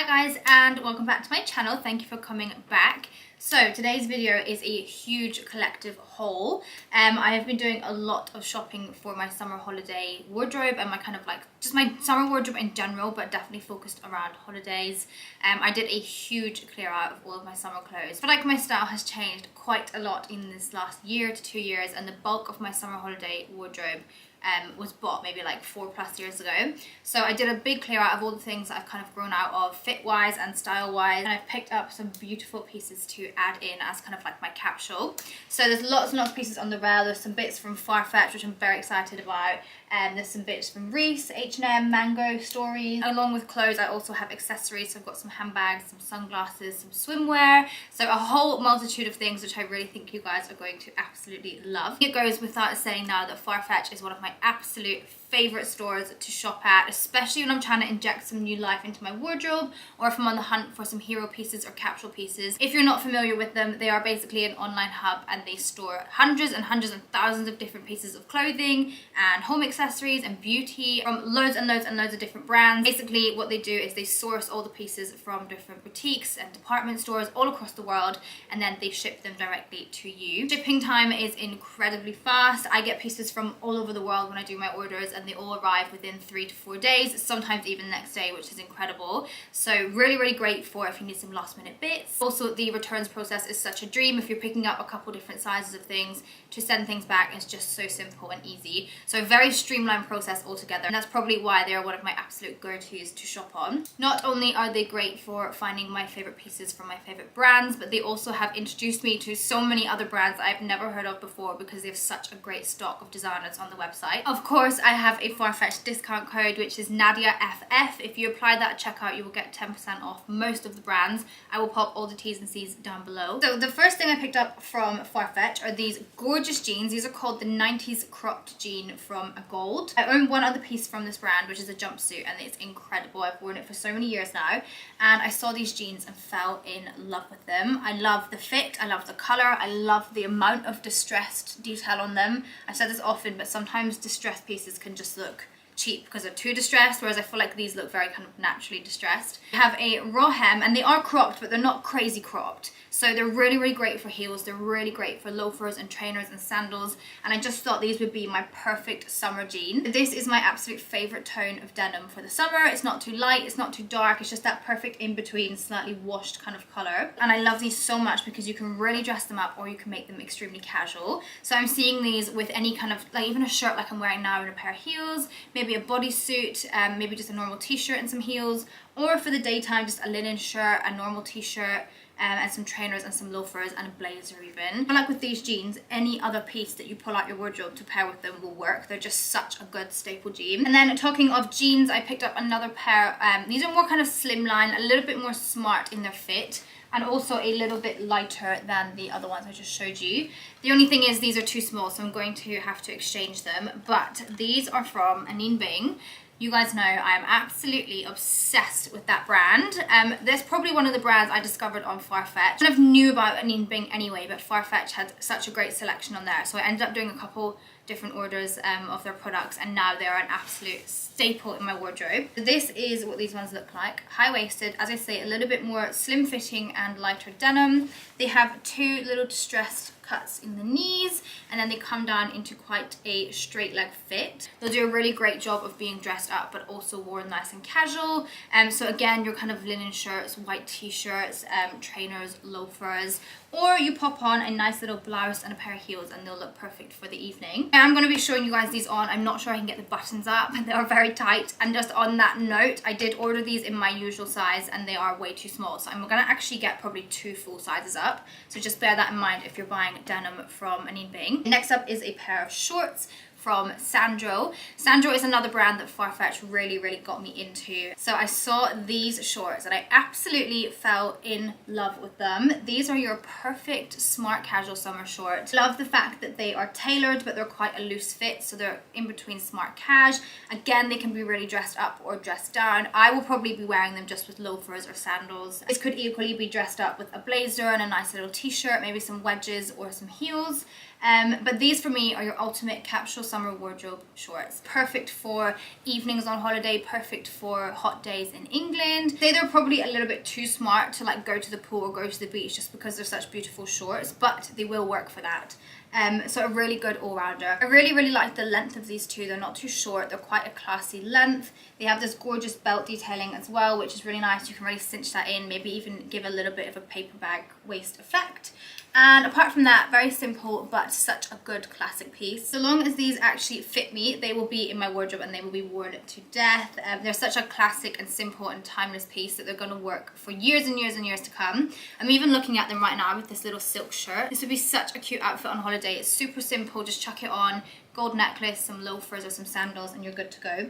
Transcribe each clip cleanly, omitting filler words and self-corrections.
guys, and welcome back to my channel. Thank you for coming back. So today's video is a huge collective haul. I have been doing a lot of shopping for my summer holiday wardrobe and my kind of like just my summer wardrobe in general, but definitely focused around holidays. I did a huge clear out of all of my summer clothes. I feel like my style has changed quite a lot in this last year to 2 years, and the bulk of my summer holiday wardrobe was bought maybe like 4+ years ago. So I did a big clear out of all the things that I've kind of grown out of fit wise and style wise, and I've picked up some beautiful pieces to add in as kind of like my capsule. So there's lots and lots of pieces on the rail. There's some bits from Farfetch, which I'm very excited about. There's some bits from Reese, H&M, Mango, Stories. Along with clothes, I also have accessories. So I've got some handbags, some sunglasses, some swimwear. So a whole multitude of things which I really think you guys are going to absolutely love. It goes without saying now that Farfetch is one of my absolute favorite stores to shop at, especially when I'm trying to inject some new life into my wardrobe, or if I'm on the hunt for some hero pieces or capsule pieces. If you're not familiar with them, they are basically an online hub, and they store hundreds and thousands of different pieces of clothing and home accessories and beauty from loads and loads of different brands. Basically what they do is they source all the pieces from different boutiques and department stores all across the world, and then they ship them directly to you. Shipping time is incredibly fast. I get pieces from all over the world when I do my orders, and they all arrive within 3 to 4 days, sometimes even next day, which is incredible. So really great for if you need some last minute bits. Also, the returns process is such a dream. If you're picking up a couple different sizes of things, to send things back is just so simple and easy. So a very streamlined process altogether, and that's probably why they're one of my absolute go-tos to shop on. Not only are they great for finding my favorite pieces from my favorite brands, but they also have introduced me to so many other brands I've never heard of before, because they have such a great stock of designers on the website. Of course, I have a Farfetch discount code, which is Nadia FF. If you apply that at checkout, you will get 10% off most of the brands. I will pop all the T's and C's down below. So the first thing I picked up from Farfetch are these gorgeous jeans. These are called the 90s cropped jean from Gold. I own one other piece from this brand, which is a jumpsuit, and it's incredible. I've worn it for so many years now, and I saw these jeans and fell in love with them. I love the fit, I love the color, I love the amount of distressed detail on them. I've said this often, but sometimes distressed pieces can just look cheap because they're too distressed, whereas I feel like these look very kind of naturally distressed. They have a raw hem, and they are cropped, but they're not crazy cropped. So they're really great for heels. They're really great for loafers and trainers and sandals, and I just thought these would be my perfect summer jean. This is my absolute favorite tone of denim for the summer. It's not too light, it's not too dark, it's just that perfect in-between, slightly washed kind of color. And I love these so much because you can really dress them up, or you can make them extremely casual. So I'm seeing these with any kind of, like even a shirt like I'm wearing now and a pair of heels, maybe a bodysuit, maybe just a normal t-shirt and some heels, or for the daytime just a linen shirt, a normal t-shirt, and some trainers and some loafers and a blazer even. I like with these jeans, any other piece that you pull out your wardrobe to pair with them will work. They're just such a good staple jean. And then talking of jeans, I picked up another pair. These are more kind of slimline, a little bit more smart in their fit, and also a little bit lighter than the other ones I just showed you. The only thing is these are too small, so I'm going to have to exchange them. But these are from Bing. You guys know I am absolutely obsessed with that brand. That's probably one of the brands I discovered on Farfetch. I kind of knew about Bing anyway, but Farfetch had such a great selection on there. So I ended up doing a couple different orders of their products, and now they are an absolute staple in my wardrobe. This is what these ones look like. High-waisted, as I say, a little bit more slim-fitting and lighter denim. They have two little distressed cuts in the knees, and then they come down into quite a straight leg fit. They'll do a really great job of being dressed up, but also worn nice and casual. So again, your kind of linen shirts, white t-shirts, trainers, loafers, or you pop on a nice little blouse and a pair of heels, and they'll look perfect for the evening. I'm going to be showing you guys these on. I'm not sure I can get the buttons up. They are very tight. And just on that note, I did order these in my usual size, and they are way too small. So I'm going to actually get probably 2 full sizes up. So just bear that in mind if you're buying denim from Bing. Next up is a pair of shorts from Sandro. Sandro is another brand that Farfetch really got me into. So I saw these shorts and I absolutely fell in love with them. These are your perfect smart casual summer short. Love the fact that they are tailored, but they're quite a loose fit, so they're in between smart cash. Again, they can be really dressed up or dressed down. I will probably be wearing them just with loafers or sandals. This could equally be dressed up with a blazer and a nice little t-shirt, maybe some wedges or some heels. But these for me are your ultimate capsule summer wardrobe shorts. Perfect for evenings on holiday, perfect for hot days in England. They're probably a little bit too smart to like go to the pool or go to the beach just because they're such beautiful shorts, but they will work for that. So a really good all-rounder. I really like the length of these two. They're not too short, they're quite a classy length. They have this gorgeous belt detailing as well, which is really nice. You can really cinch that in, maybe even give a little bit of a paper bag waist effect. And apart from that, very simple but such a good classic piece. So long as these actually fit me, they will be in my wardrobe and they will be worn to death. They're such a classic and simple and timeless piece that they're going to work for years and years and years to come. I'm even looking at them right now with this little silk shirt. This would be such a cute outfit on holiday. It's super simple, just chuck it on, gold necklace, some loafers or some sandals and you're good to go.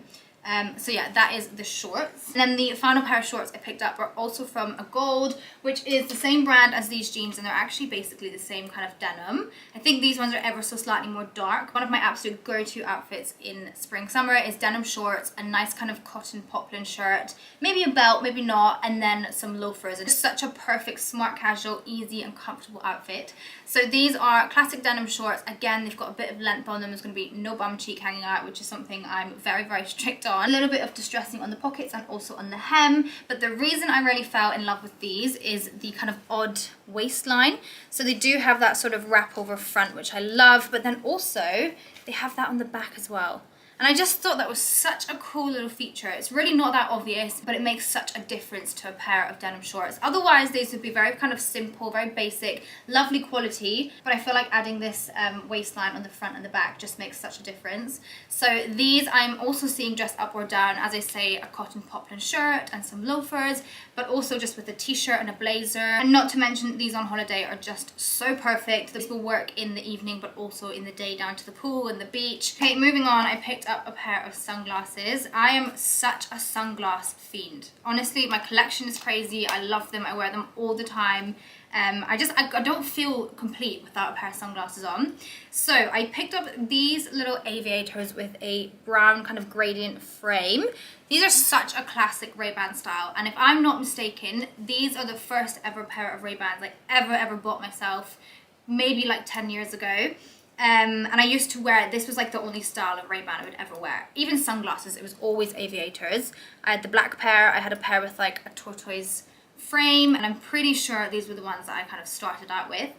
So yeah, that is the shorts. And then the final pair of shorts I picked up are also from a Gold, which is the same brand as these jeans, and they're actually basically the same kind of denim. I think these ones are ever so slightly more dark. One of my absolute go-to outfits in spring summer is denim shorts, a nice kind of cotton poplin shirt, maybe a belt, maybe not, and then some loafers. It's such a perfect smart casual, easy and comfortable outfit. So these are classic denim shorts. Again, they've got a bit of length on them. There's going to be no bum cheek hanging out, which is something I'm very strict on. A little bit of distressing on the pockets and also on the hem, but the reason I really fell in love with these is the kind of odd waistline. So they do have that sort of wrap over front, which I love, but then also they have that on the back as well. And I just thought that was such a cool little feature. It's really not that obvious, but it makes such a difference to a pair of denim shorts. Otherwise, these would be very kind of simple, very basic, lovely quality, but I feel like adding this waistline on the front and the back just makes such a difference. So these I'm also seeing dressed up or down, as I say, a cotton poplin shirt and some loafers, but also just with a t-shirt and a blazer. And not to mention, these on holiday are just so perfect. This will work in the evening, but also in the day down to the pool and the beach. Okay, moving on, I picked up a pair of sunglasses. I am such a sunglass fiend. Honestly, my collection is crazy. I love them. I wear them all the time. I don't feel complete without a pair of sunglasses on. So I picked up these little aviators with a brown kind of gradient frame. These are such a classic Ray-Ban style, and if I'm not mistaken, these are the first ever pair of Ray-Bans I ever bought myself, maybe like 10 years ago. And I used to wear, this was like the only style of Ray-Ban I would ever wear. Even sunglasses, it was always aviators. I had the black pair, I had a pair with like a tortoise frame, and I'm pretty sure these were the ones that I kind of started out with.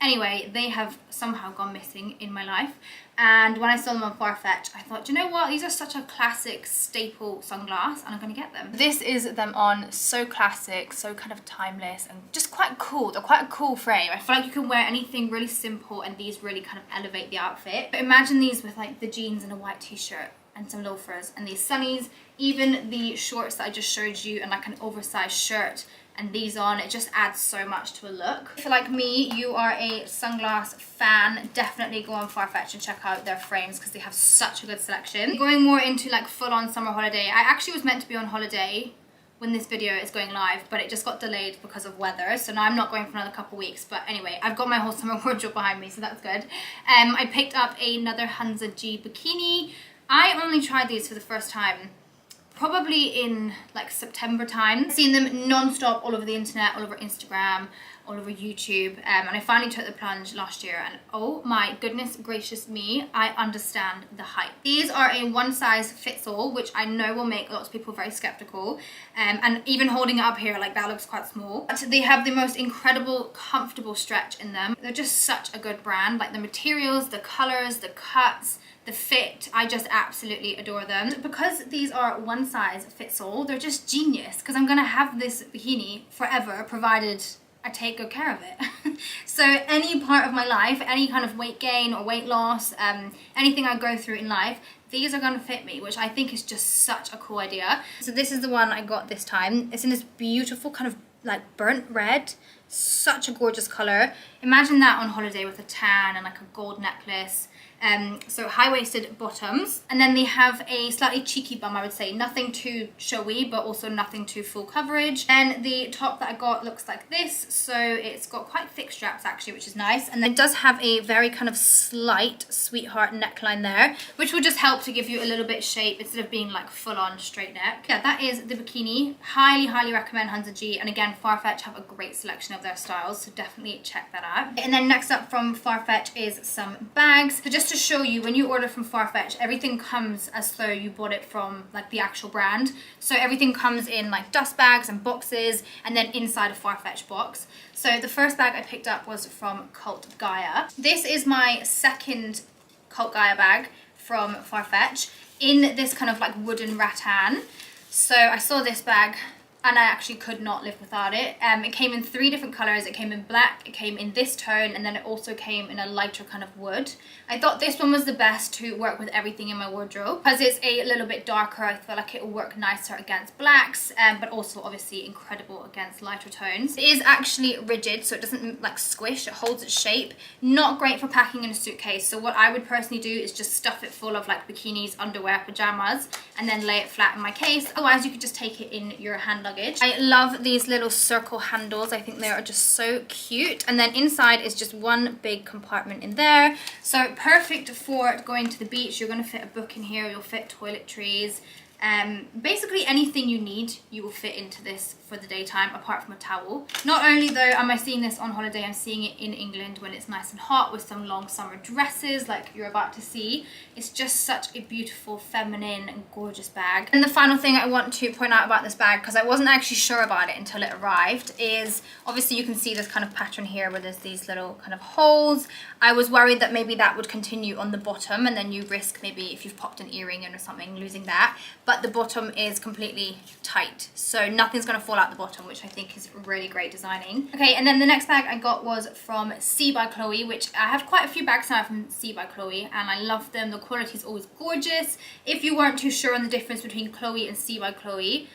Anyway, they have somehow gone missing in my life, and when I saw them on Farfetch, I thought, you know what, these are such a classic staple sunglass, and I'm gonna get them. This is them on, so classic, so kind of timeless, and just quite cool. They're quite a cool frame. I feel like you can wear anything really simple, and these really kind of elevate the outfit. But imagine these with like the jeans and a white t-shirt, and some loafers, and these sunnies, even the shorts that I just showed you, and like an oversized shirt, and these on, it just adds so much to a look. If you're like me, you are a sunglass fan, definitely go on Farfetch and check out their frames because they have such a good selection. Going more into like full-on summer holiday, I actually was meant to be on holiday when this video is going live, but it just got delayed because of weather, so now I'm not going for another couple weeks. But anyway, I've got my whole summer wardrobe behind me, so that's good. I picked up another Hansa G bikini. I only tried these for the first time probably in like September time. I've seen them non-stop all over the internet, all over Instagram, all over YouTube, and I finally took the plunge last year, and oh my goodness gracious me, I understand the hype. These are a one size fits all, which I know will make lots of people very skeptical, and even holding it up here, like that looks quite small. But they have the most incredible, comfortable stretch in them. They're just such a good brand, like the materials, the colors, the cuts, the fit, I just absolutely adore them. Because these are one size fits all, they're just genius, because I'm gonna have this bikini forever, provided I take good care of it. So any part of my life, any kind of weight gain or weight loss, anything I go through in life, these are gonna fit me, which I think is just such a cool idea. So this is the one I got this time. It's in this beautiful kind of like burnt red, such a gorgeous color. Imagine that on holiday with a tan and like a gold necklace. So high-waisted bottoms, and then they have a slightly cheeky bum, I would say. Nothing too showy, but also nothing too full coverage. And the top that I got looks like this, so it's got quite thick straps actually, which is nice. And then it does have a very kind of slight sweetheart neckline there, which will just help to give you a little bit of shape instead of being like full-on straight neck. Yeah, that is the bikini. Highly recommend G. And again, Farfetch have a great selection of their styles, so definitely check that out. And then next up from Farfetch is some bags. So just to show you, when you order from Farfetch, everything comes as though you bought it from like the actual brand. So everything comes in like dust bags and boxes, and then inside a Farfetch box. So the first bag I picked up was from GIÀY. This is my second GIÀY bag from Farfetch in this kind of like wooden rattan. So I saw this bag and I actually could not live without it. It came in 3 different colors. It came in black, it came in this tone, and then it also came in a lighter kind of wood. I thought this one was the best to work with everything in my wardrobe because it's a little bit darker. I feel like it will work nicer against blacks, but also obviously incredible against lighter tones. It is actually rigid, so it doesn't like squish, it holds its shape. Not great for packing in a suitcase, so what I would personally do is just stuff it full of like bikinis, underwear, pajamas, and then lay it flat in my case. Otherwise you could just take it in your hand luggage. I love these little circle handles. I think they are just so cute. And then inside is just one big compartment in there. So perfect for going to the beach. You're going to fit a book in here. You'll fit toiletries. Basically anything you need, you will fit into this for the daytime, apart from a towel. Not only though am I seeing this on holiday, I'm seeing it in England when it's nice and hot with some long summer dresses like you're about to see. It's just such a beautiful, feminine and gorgeous bag. And the final thing I want to point out about this bag, because I wasn't actually sure about it until it arrived, is obviously you can see this kind of pattern here where there's these little kind of holes. I was worried that maybe that would continue on the bottom and then you risk maybe if you've popped an earring in or something losing that. But the bottom is completely tight, so nothing's going to fall out the bottom, which I think is really great designing. Okay, and then the next bag I got was from C by Chloe, which I have quite a few bags now from C by Chloe, and I love them. The quality is always gorgeous. If you weren't too sure on the difference between Chloe and C by Chloe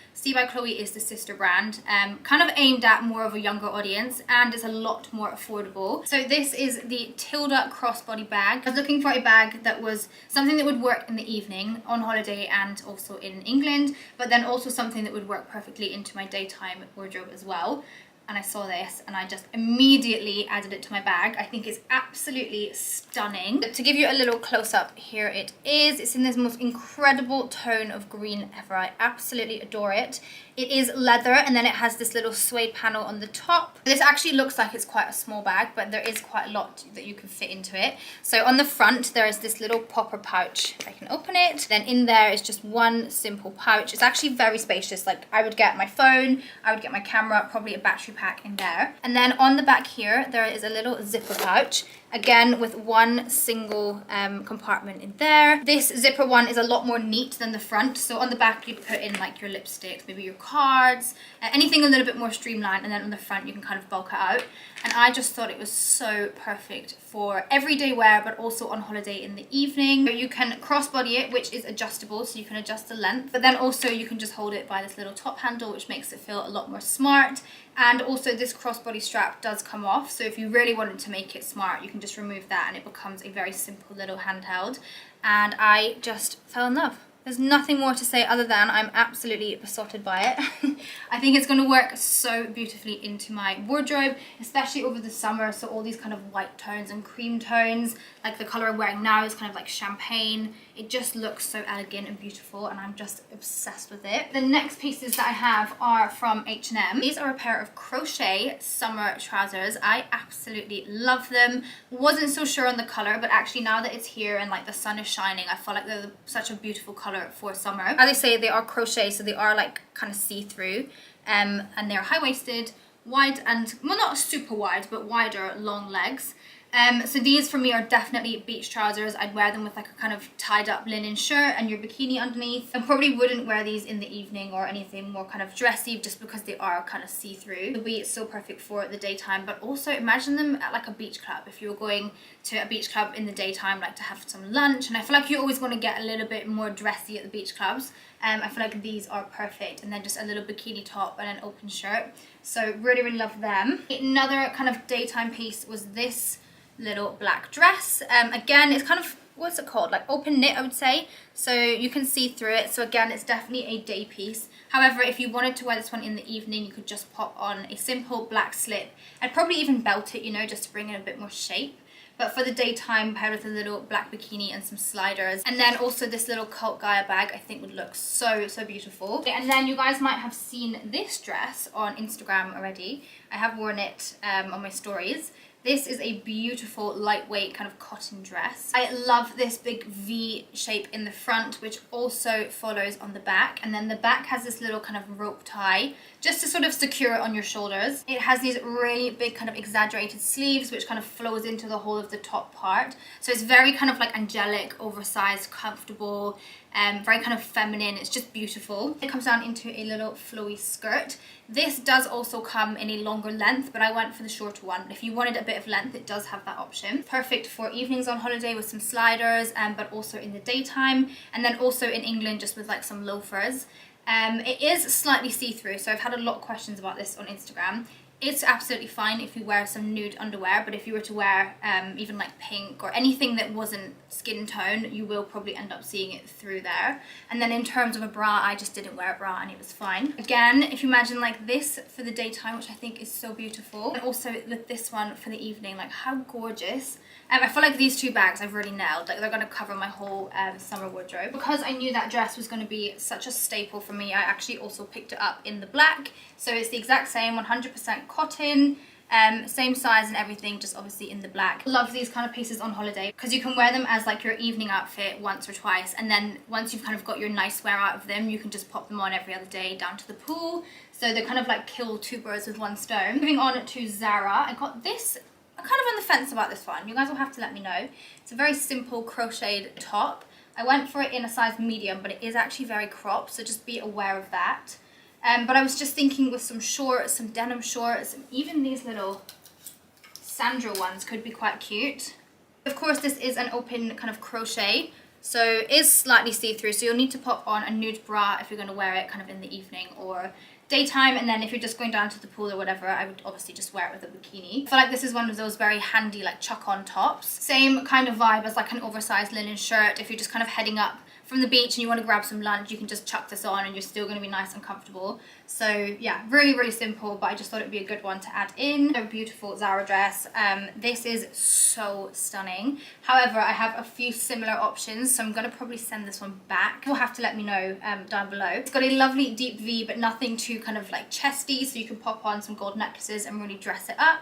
is the sister brand, kind of aimed at more of a younger audience, and it's a lot more affordable. So this is the Tilda crossbody bag. I was looking for a bag that was something that would work in the evening on holiday and also in England, but then also something that would work perfectly into my daytime wardrobe as well. And I saw this and I just immediately added it to my bag. I think it's absolutely stunning. To give you a little close-up, here it is. It's in this most incredible tone of green ever. I absolutely adore it. It is leather, and then it has this little suede panel on the top. This actually looks like it's quite a small bag, but there is quite a lot that you can fit into it. So on the front, there is this little popper pouch. I can open it. Then in there is just one simple pouch. It's actually very spacious. Like I would get my phone, I would get my camera, probably a battery pack in there. And then on the back here, there is a little zipper pouch. Again, with one single compartment in there. This zipper one is a lot more neat than the front. So on the back, you'd put in like your lipsticks, maybe your cards, anything a little bit more streamlined. And then on the front, you can kind of bulk it out. And I just thought it was so perfect for everyday wear, but also on holiday in the evening. You can crossbody it, which is adjustable, so you can adjust the length. But then also you can just hold it by this little top handle, which makes it feel a lot more smart. And also this crossbody strap does come off, so if you really wanted to make it smart, you can just remove that and it becomes a very simple little handheld. And I just fell in love. There's nothing more to say other than I'm absolutely besotted by it. I think it's going to work so beautifully into my wardrobe, especially over the summer. So all these kind of white tones and cream tones, like the color I'm wearing now is kind of like champagne. It just looks so elegant and beautiful, and I'm just obsessed with it. The next pieces that I have are from H&M. These are a pair of crochet summer trousers. I absolutely love them. Wasn't so sure on the color, but actually now that it's here and like the sun is shining, I feel like they're such a beautiful color for summer. As I say, they are crochet, so they are like kind of see-through, and they're high-waisted, wide, and well, not super wide, but wider long legs. So these for me are definitely beach trousers. I'd wear them with like a kind of tied up linen shirt and your bikini underneath. I probably wouldn't wear these in the evening or anything more kind of dressy, just because they are kind of see-through. They'll be so perfect for the daytime, but also imagine them at like a beach club. If you were going to a beach club in the daytime, like to have some lunch, and I feel like you always want to get a little bit more dressy at the beach clubs. I feel like these are perfect, and then just a little bikini top and an open shirt. So really love them. Another kind of daytime piece was this little black dress. Again, it's kind of what's it called, like open knit I would say, so you can see through it. So again, it's definitely a day piece. However, if you wanted to wear this one in the evening, you could just pop on a simple black slip. I'd probably even belt it, you know, just to bring in a bit more shape. But for the daytime, paired with a little black bikini and some sliders. And then also this little cult Gaia bag I think would look so, so beautiful. And then you guys might have seen this dress on Instagram already. I have worn it on my stories. This is a beautiful, lightweight kind of cotton dress. I love this big V shape in the front, which also follows on the back. And then the back has this little kind of rope tie, just to sort of secure it on your shoulders. It has these really big kind of exaggerated sleeves, which kind of flows into the whole of the top part. So it's very kind of like angelic, oversized, comfortable, very kind of feminine. It's just beautiful. It comes down into a little flowy skirt. This does also come in a longer length, but I went for the shorter one. If you wanted a bit of length, it does have that option. Perfect for evenings on holiday with some sliders, but also in the daytime, and then also in England just with like some loafers. It is slightly see-through, so I've had a lot of questions about this on Instagram. It's absolutely fine if you wear some nude underwear, but if you were to wear even like pink or anything that wasn't skin tone, you will probably end up seeing it through there. And then in terms of a bra, I just didn't wear a bra and it was fine. Again, if you imagine like this for the daytime, which I think is so beautiful, and also with this one for the evening, like how gorgeous. I feel like these two bags I've really nailed. Like they're going to cover my whole summer wardrobe. Because I knew that dress was going to be such a staple for me, I actually also picked it up in the black. So it's the exact same, 100% cotton, same size and everything, just obviously in the black. Love these kind of pieces on holiday because you can wear them as like your evening outfit once or twice, and then once you've kind of got your nice wear out of them, you can just pop them on every other day down to the pool. So they're kind of like kill two birds with one stone. Moving on to Zara, I got this. I'm kind of on the fence about this one. You guys will have to let me know. It's a very simple crocheted top. I went for it in a size medium, but it is actually very cropped, so just be aware of that. But I was just thinking with some shorts, some denim shorts, and even these little Sandra ones could be quite cute. Of course, this is an open kind of crochet, so it is slightly see-through, so you'll need to pop on a nude bra if you're going to wear it kind of in the evening or daytime, and then if you're just going down to the pool or whatever, I would obviously just wear it with a bikini. I feel like this is one of those very handy like chuck-on tops. Same kind of vibe as like an oversized linen shirt. If you're just kind of heading up from the beach and you want to grab some lunch, you can just chuck this on and you're still going to be nice and comfortable. So yeah, really, really simple, but I just thought it'd be a good one to add in. A beautiful Zara dress. This is so stunning. However, I have a few similar options, so I'm going to probably send this one back. You'll have to let me know down below. It's got a lovely deep V, but nothing too kind of like chesty, so you can pop on some gold necklaces and really dress it up.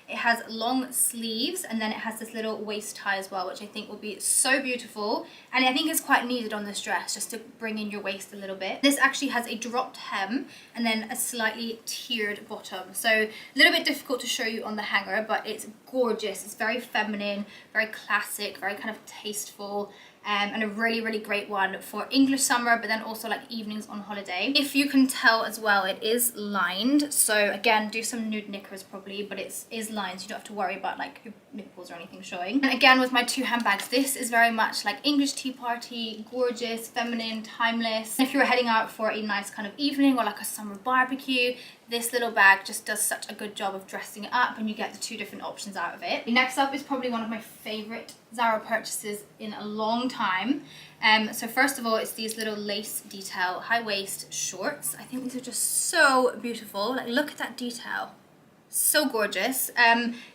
It has long sleeves, and then it has this little waist tie as well, which I think will be so beautiful. And I think it's quite needed on this dress, just to bring in your waist a little bit. This actually has a dropped hem and then a slightly tiered bottom. So a little bit difficult to show you on the hanger, but it's gorgeous. It's very feminine, very classic, very kind of tasteful. And a really, really great one for English summer, but then also like evenings on holiday. If you can tell as well, it is lined. So again, do some nude knickers probably, but it is lined, so you don't have to worry about like your nipples or anything showing. And again, with my two handbags, this is very much like English tea party, gorgeous, feminine, timeless. If you're heading out for a nice kind of evening or like a summer barbecue, this little bag just does such a good job of dressing it up, and you get the two different options out of it. Next up is probably one of my favorite Zara purchases in a long time. So first of all, it's these little lace detail high waist shorts. I think these are just so beautiful. Like, look at that detail. So gorgeous.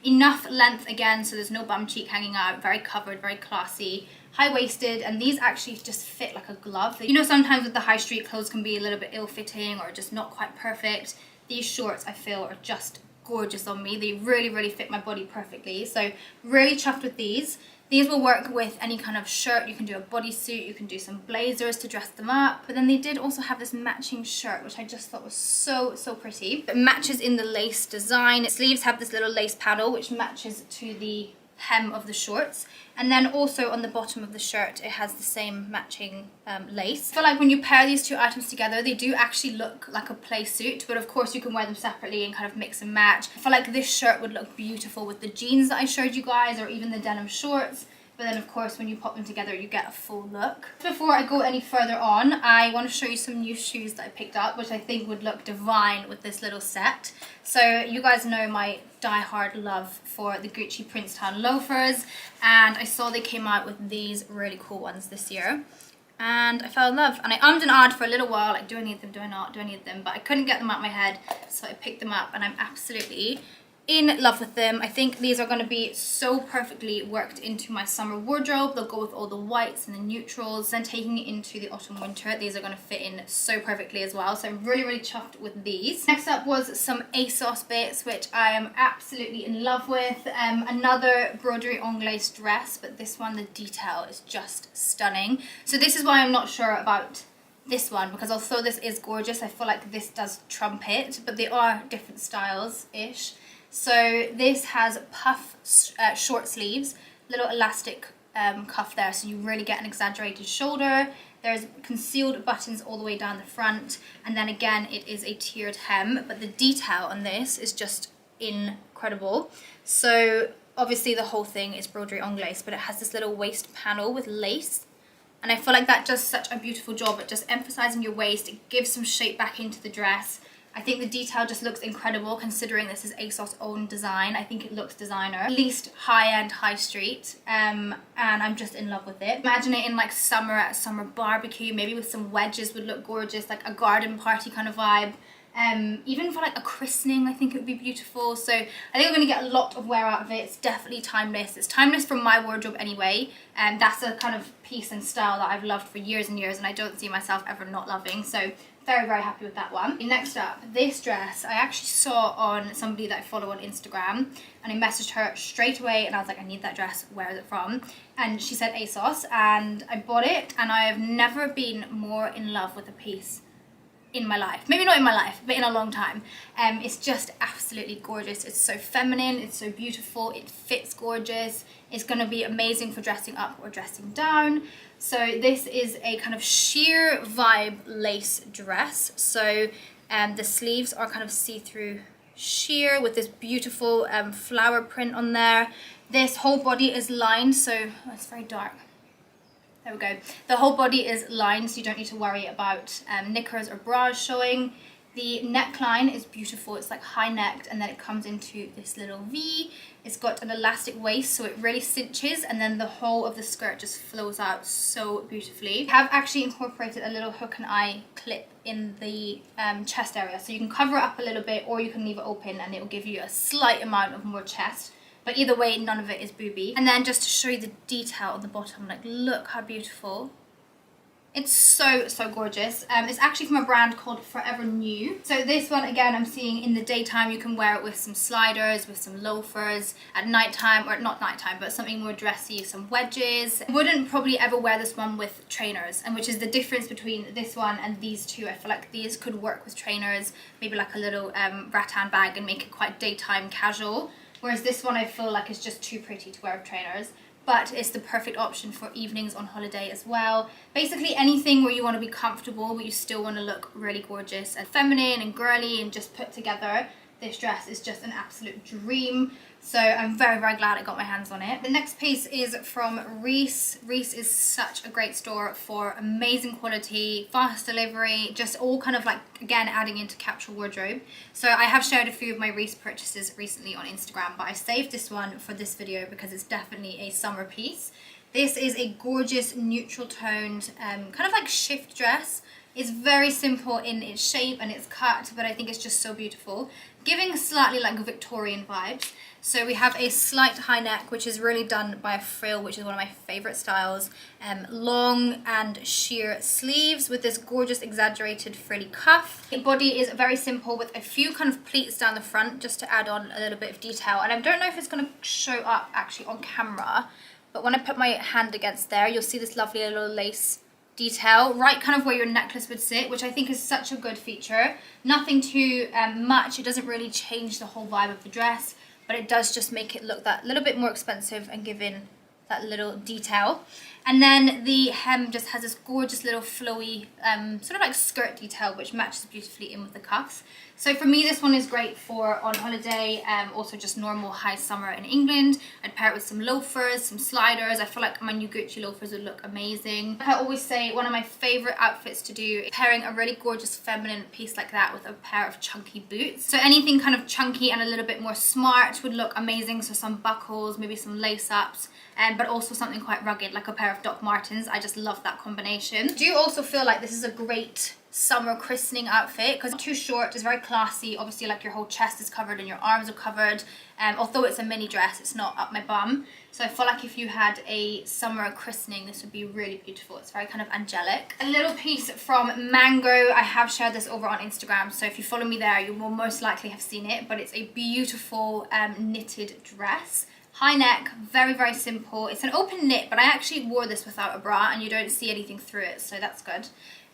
Enough length again, so there's no bum cheek hanging out. Very covered, very classy. High-waisted, and these actually just fit like a glove. You know, sometimes with the high street clothes can be a little bit ill-fitting or just not quite perfect. These shorts I feel are just gorgeous on me. They really, really fit my body perfectly. So really chuffed with these. These will work with any kind of shirt. You can do a bodysuit, you can do some blazers to dress them up. But then they did also have this matching shirt, which I just thought was so, so pretty. It matches in the lace design. Its sleeves have this little lace panel, which matches to the hem of the shorts, and then also on the bottom of the shirt it has the same matching lace. I feel like when you pair these two items together, they do actually look like a play suit, but of course you can wear them separately and kind of mix and match. I feel like this shirt would look beautiful with the jeans that I showed you guys, or even the denim shorts. but then of course when you pop them together you get a full look. Before I go any further on, I want to show you some new shoes that I picked up, which I think would look divine with this little set. So you guys know my die-hard love for the Gucci Princetown loafers, and I saw they came out with these really cool ones this year. And I fell in love, and I ummed and ahed for a little while, like, do I need them, do I not, do I need them? But I couldn't get them out of my head, so I picked them up, and I'm absolutely in love with them. I think these are going to be so perfectly worked into my summer wardrobe. They'll go with all the whites and the neutrals. Then taking it into the autumn winter, these are going to fit in so perfectly as well. So I'm really, really chuffed with these. Next up was some ASOS bits, which I am absolutely in love with. Another broderie anglaise dress, but this one, the detail is just stunning. So this is why I'm not sure about this one, because although this is gorgeous, I feel like this does trump it, but they are different styles-ish. So this has puff short sleeves, little elastic cuff there, so you really get an exaggerated shoulder. There's concealed buttons all the way down the front, and then again it is a tiered hem, but the detail on this is just incredible. So obviously the whole thing is broderie anglaise, but it has this little waist panel with lace, and I feel like that does such a beautiful job at just emphasizing your waist. It gives some shape back into the dress. I think the detail just looks incredible considering this is ASOS own design. I think it looks designer, at least high-end, high street, and I'm just in love with it. Imagine it in like summer at a summer barbecue, maybe with some wedges would look gorgeous, like a garden party kind of vibe. Even for like a christening, I think it would be beautiful. So I think I'm going to get a lot of wear out of it. It's definitely timeless. It's timeless from my wardrobe anyway. That's a kind of piece and style that I've loved for years and years, and I don't see myself ever not loving. So very, very happy with that one. Next up, this dress I actually saw on somebody that I follow on Instagram, and I messaged her straight away and I was like, I need that dress, where is it from? And she said ASOS, and I bought it, and I have never been more in love with a piece in my life. Maybe not in my life, but in a long time. It's just absolutely gorgeous. It's so feminine, it's so beautiful, it fits gorgeous. It's going to be amazing for dressing up or dressing down. So this is a kind of sheer vibe lace dress. So the sleeves are kind of see-through sheer with this beautiful flower print on there. This whole body is lined, so oh, it's very dark. There we go. The whole body is lined, so you don't need to worry about knickers or bras showing. The neckline is beautiful. It's like high necked, and then it comes into this little V. It's got an elastic waist, so it really cinches, and then the whole of the skirt just flows out so beautifully. I have actually incorporated a little hook and eye clip in the chest area, so you can cover it up a little bit, or you can leave it open and it will give you a slight amount of more chest. But either way, none of it is booby. And then just to show you the detail on the bottom, like look how beautiful. It's so, so gorgeous. It's actually from a brand called Forever New. So this one, again, I'm seeing in the daytime, you can wear it with some sliders, with some loafers. At nighttime, or not nighttime, but something more dressy, some wedges. I wouldn't probably ever wear this one with trainers, and which is the difference between this one and these two. I feel like these could work with trainers, maybe like a little rattan bag, and make it quite daytime casual. Whereas this one I feel like is just too pretty to wear with trainers. But it's the perfect option for evenings on holiday as well. Basically anything where you want to be comfortable but you still want to look really gorgeous and feminine and girly and just put together. This dress is just an absolute dream. So I'm very, very glad I got my hands on it. The next piece is from Reiss. Reiss is such a great store for amazing quality, fast delivery, just all kind of like, again, adding into capsule wardrobe. So I have shared a few of my Reiss purchases recently on Instagram, but I saved this one for this video because it's definitely a summer piece. This is a gorgeous neutral toned, kind of like shift dress. It's very simple in its shape and its cut, but I think it's just so beautiful, giving slightly like Victorian vibes. So we have a slight high neck, which is really done by a frill, which is one of my favorite styles. Long and sheer sleeves with this gorgeous exaggerated frilly cuff. The body is very simple with a few kind of pleats down the front just to add on a little bit of detail. And I don't know if it's going to show up actually on camera, but when I put my hand against there, you'll see this lovely little lace detail right kind of where your necklace would sit, which I think is such a good feature. Nothing too much. It doesn't really change the whole vibe of the dress, but it does just make it look that little bit more expensive and give in that little detail. And then the hem just has this gorgeous little flowy sort of like skirt detail, which matches beautifully in with the cuffs. So for me, this one is great for on holiday, also just normal high summer in England. I'd pair it with some loafers, some sliders. I feel like my new Gucci loafers would look amazing. Like I always say, one of my favorite outfits to do is pairing a really gorgeous feminine piece like that with a pair of chunky boots. So anything kind of chunky and a little bit more smart would look amazing. So some buckles, maybe some lace ups, but also something quite rugged like a pair of Doc Martens. I just love that combination. I do also feel like this is a great summer christening outfit because it's too short, it's very classy. Obviously, like your whole chest is covered and your arms are covered. Although it's a mini dress, it's not up my bum. So I feel like if you had a summer christening, this would be really beautiful. It's very kind of angelic. A little piece from Mango. I have shared this over on Instagram, so if you follow me there, you will most likely have seen it. But it's a beautiful knitted dress. High neck, very, very simple. It's an open knit, but I actually wore this without a bra and you don't see anything through it, so that's good.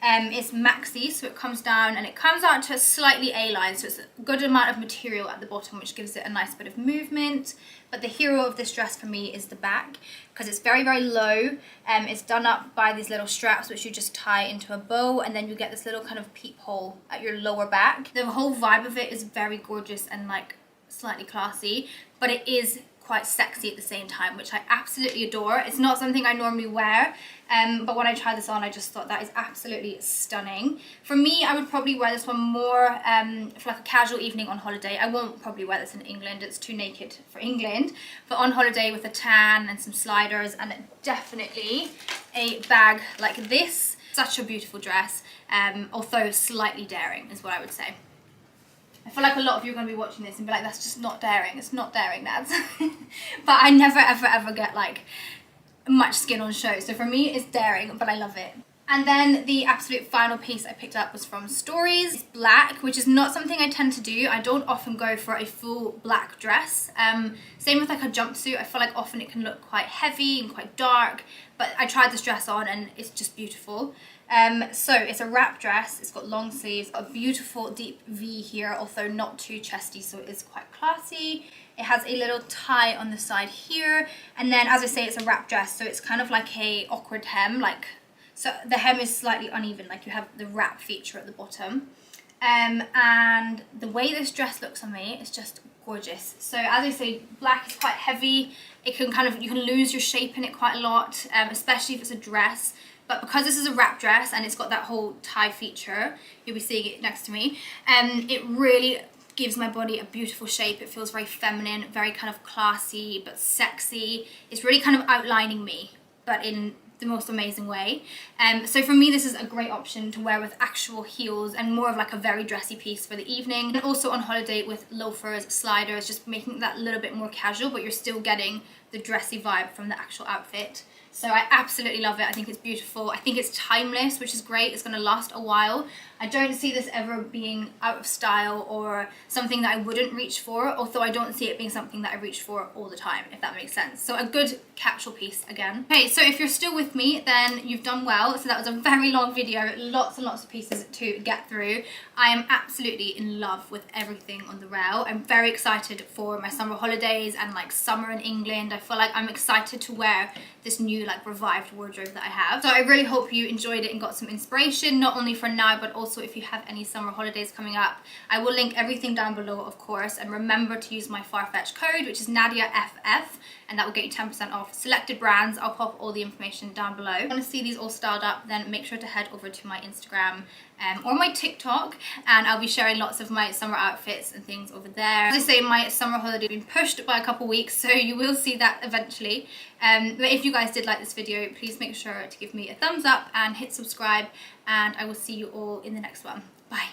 It's maxi, so it comes down and it comes out to a slightly A-line, so it's a good amount of material at the bottom, which gives it a nice bit of movement. But the hero of this dress for me is the back, because it's very, very low. It's done up by these little straps, which you just tie into a bow, and then you get this little kind of peephole at your lower back. The whole vibe of it is very gorgeous and like slightly classy, but it is quite sexy at the same time, which I absolutely adore. It's not something I normally wear, but when I tried this on, I just thought that is absolutely stunning. For me, I would probably wear this one more for like a casual evening on holiday. I won't probably wear this in England, it's too naked for England, but on holiday with a tan and some sliders and definitely a bag like this. Such a beautiful dress, although slightly daring is what I would say. I feel like a lot of you are going to be watching this and be like, that's just not daring. It's not daring, Nads. But I never, ever, ever get like much skin on show. So for me, it's daring, but I love it. And then the absolute final piece I picked up was from Stories. It's black, which is not something I tend to do. I don't often go for a full black dress. Same with like a jumpsuit. I feel like often it can look quite heavy and quite dark. But I tried this dress on and it's just beautiful. So it's a wrap dress, it's got long sleeves, a beautiful deep V here, although not too chesty, so it is quite classy. It has a little tie on the side here, and then as I say, it's a wrap dress, so it's kind of like a awkward hem, like, so the hem is slightly uneven, like you have the wrap feature at the bottom. And the way this dress looks on me is just gorgeous. So as I say, black is quite heavy. It can kind of, you can lose your shape in it quite a lot, especially if it's a dress. But because this is a wrap dress and it's got that whole tie feature, you'll be seeing it next to me, it really gives my body a beautiful shape. It feels very feminine, very kind of classy but sexy. It's really kind of outlining me, but in the most amazing way. So for me, this is a great option to wear with actual heels and more of like a very dressy piece for the evening. And also on holiday with loafers, sliders, just making that a little bit more casual, but you're still getting the dressy vibe from the actual outfit. So I absolutely love it. I think it's beautiful. I think it's timeless, which is great. It's going to last a while. I don't see this ever being out of style or something that I wouldn't reach for, although I don't see it being something that I reach for all the time, if that makes sense. So a good capsule piece again. Okay, so if you're still with me, then you've done well. So that was a very long video, lots and lots of pieces to get through. I am absolutely in love with everything on the rail. I'm very excited for my summer holidays and like summer in England. I feel like I'm excited to wear this new like revived wardrobe that I have. So I really hope you enjoyed it and got some inspiration, not only for now, but also if you have any summer holidays coming up. I will link everything down below, of course, and remember to use my Farfetch code, which is Nadia FF, and that will get you 10% off selected brands. I'll pop all the information down below. If you want to see these all styled up, then make sure to head over to my Instagram or my TikTok, and I'll be sharing lots of my summer outfits and things over there. As I say, my summer holiday has been pushed by a couple weeks, so you will see that eventually. But if you guys did like this video, please make sure to give me a thumbs up and hit subscribe, and I will see you all in the next one. Bye.